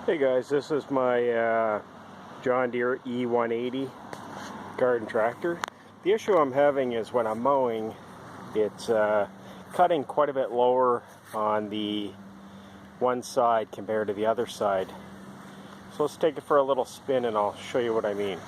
Hey guys, this is my John Deere e180 garden tractor. The issue I'm having is when I'm mowing, it's cutting quite a bit lower on the one side compared to the other side. So let's take it for a little spin and I'll show you what I mean.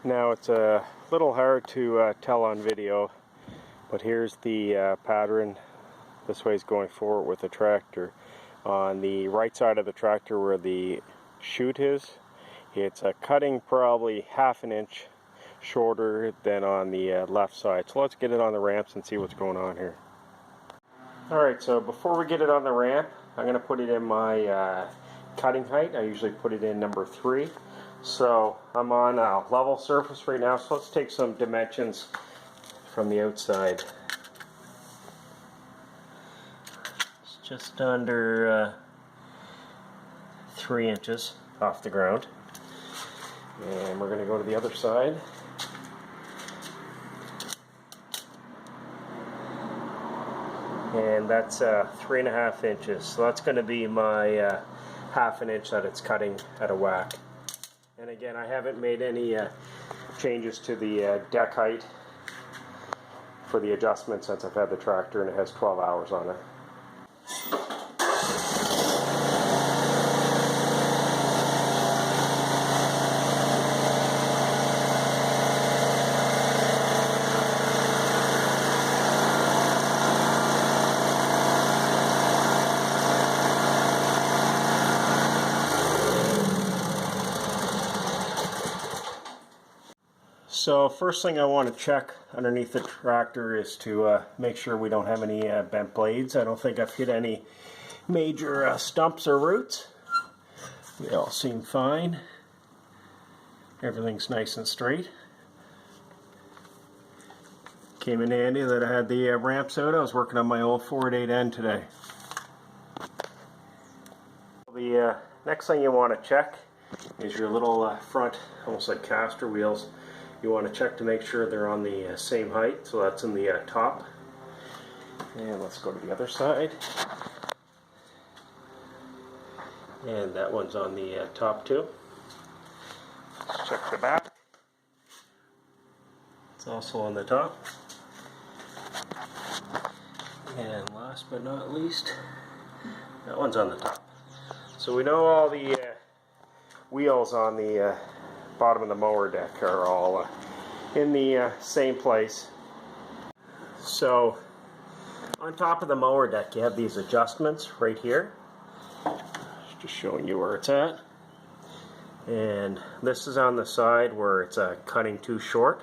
Now it's a little hard to tell on video, but here's the pattern. This way is going forward with the tractor. On the right side of the tractor where the chute is, it's cutting probably half an inch shorter than on the left side. So let's get it on the ramps and see what's going on here. Alright, so before we get it on the ramp, I'm going to put it in my cutting height. I usually put it in number 3. So I'm on a level surface right now, so let's take some dimensions from the outside. It's just under 3 inches off the ground. And we're going to go to the other side. And that's 3.5 inches. So that's going to be my half an inch that it's cutting at a whack. And again, I haven't made any changes to the deck height for the adjustment since I've had the tractor, and it has 12 hours on it. So first thing I want to check underneath the tractor is to make sure we don't have any bent blades. I don't think I've hit any major stumps or roots. They all seem fine. Everything's nice and straight. Came in handy that I had the ramps out. I was working on my old 4.8N today. The next thing you want to check is your little front, almost like caster wheels. You want to check to make sure they're on the same height, so that's in the top. And let's go to the other side. And that one's on the top too. Let's check the back. It's also on the top. And last but not least, that one's on the top. So we know all the wheels on the bottom of the mower deck are all in the same place. So on top of the mower deck you have these adjustments right here. Just showing you where it's at. And this is on the side where it's cutting too short.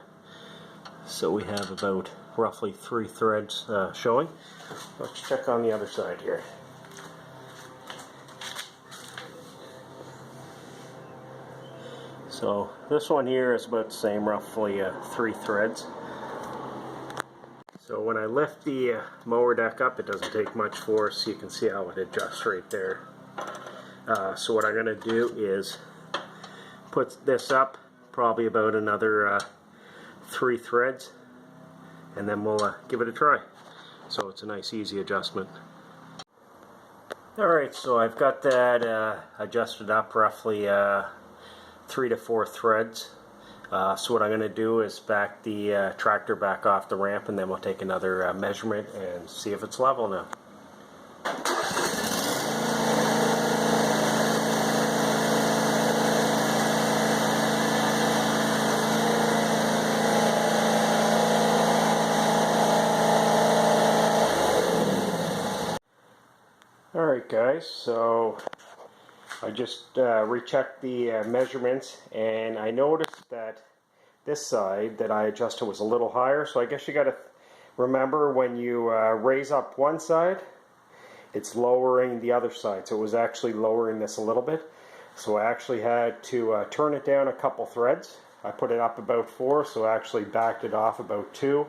So we have about roughly 3 threads showing. Let's check on the other side here. So this one here is about the same, roughly 3 threads. So when I lift the mower deck up, it doesn't take much force. You can see how it adjusts right there. So what I'm going to do is put this up probably about another 3 threads, and then we'll give it a try. So it's a nice easy adjustment. Alright, so I've got that adjusted up roughly 3 to 4 threads. So what I'm going to do is back the tractor back off the ramp, and then we'll take another measurement and see if it's level now. guys, so I just rechecked the measurements, and I noticed that this side that I adjusted was a little higher. So I guess you got to remember, when you raise up one side, it's lowering the other side. So it was actually lowering this a little bit. So I actually had to turn it down a couple threads. I put it up about 4, so I actually backed it off about 2.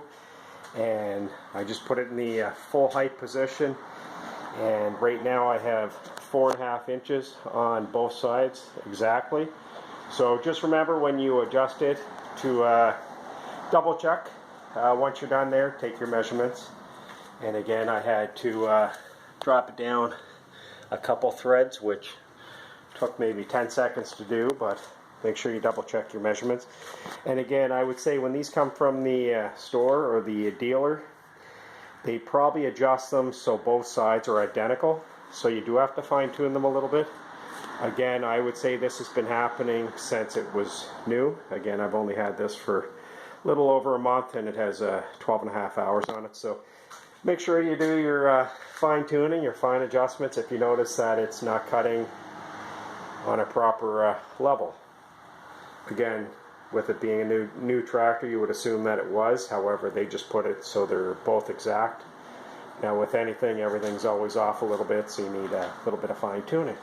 And I just put it in the full height position. And right now I have 4.5 inches on both sides exactly. So just remember, when you adjust it, to double check. Once you're done there, take your measurements. And again, I had to drop it down a couple threads, which took maybe 10 seconds to do, but make sure you double check your measurements. And again, I would say when these come from the store or the dealer, they probably adjust them so both sides are identical. So you do have to fine tune them a little bit. Again, I would say this has been happening since it was new. Again, I've only had this for a little over a month, and it has 12.5 hours on it. So make sure you do your fine tuning, your fine adjustments if you notice that it's not cutting on a proper level. Again, with it being a new tractor, you would assume that it was. However, they just put it so they're both exact. Now with anything, everything's always off a little bit, so you need a little bit of fine tuning.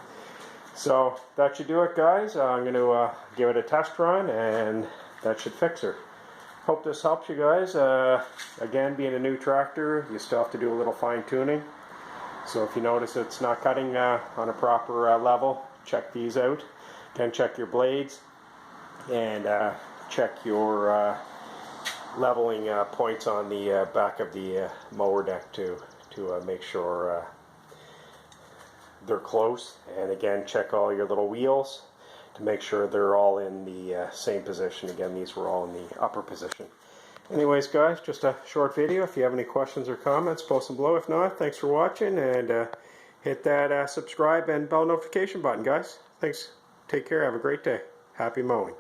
So that should do it, guys. I'm going to give it a test run, and that should fix her. Hope this helps you guys. Again, being a new tractor, you still have to do a little fine tuning. So if you notice it's not cutting on a proper level, check these out. Again, check your blades, and check your leveling points on the back of the mower deck to make sure they're close. And again, check all your little wheels to make sure they're all in the same position. Again, these were all in the upper position. Anyways, guys, just a short video. If you have any questions or comments, post them below. If not, thanks for watching, and hit that subscribe and bell notification button, guys. Thanks. Take care. Have a great day. Happy mowing.